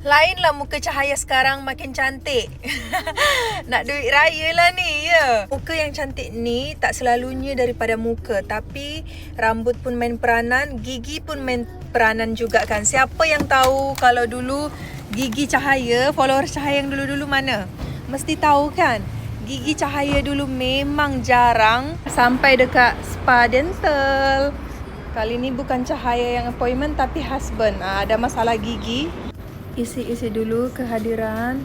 Lainlah muka Cahaya sekarang makin cantik. Nak duit raya lah ni, ya. Muka yang cantik ni tak selalunya daripada muka, tapi rambut pun main peranan, gigi pun main peranan juga kan. Siapa yang tahu kalau dulu gigi Cahaya, followers Cahaya yang dulu-dulu mana? Mesti tahu kan? Gigi Cahaya dulu memang jarang sampai dekat spa dental. Kali ni bukan Cahaya yang appointment tapi husband. Ada masalah gigi. Isi-isi dulu kehadiran.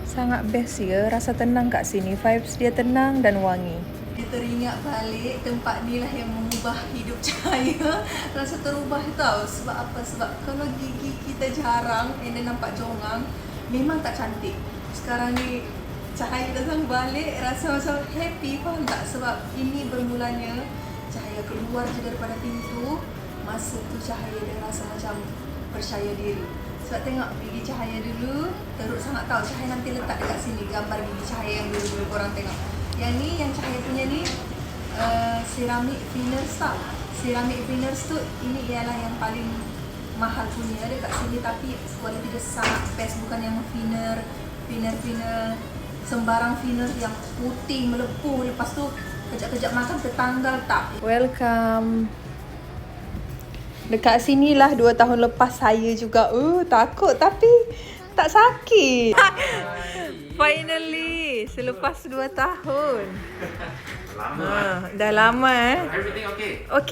Sangat best ya. Rasa tenang kat sini. Vibes dia tenang dan wangi. Dia teringat balik tempat ni lah yang mengubah hidup Cahaya. Rasa terubah tau. Sebab apa? Sebab kalau gigi kita jarang and then nampak jongang, memang tak cantik. Sekarang ni Cahaya datang balik rasa macam happy, faham tak? Sebab ini bermulanya Cahaya keluar je daripada pintu. Masa tu Cahaya dia rasa macam percaya diri. Sebab tengok gigi Cahaya dulu, teruk sangat tau. Cahaya nanti letak dekat sini gambar gigi Cahaya yang dulu-dulu korang tengok. Yang ni, yang Cahaya punya ni ceramic fillers tau. Ceramic fillers tu, ini ialah yang paling mahal punya dekat sini. Tapi kualiti dia sangat best. Bukan yang filler sembarang filler yang putih melepuh. Lepas tu kejap-kejap makan tertanggal tak. Welcome. Dekat sinilah 2 tahun lepas saya juga takut tapi tak sakit. Finally, selepas 2 tahun. Lama. Dah lama Everything okay? Okay.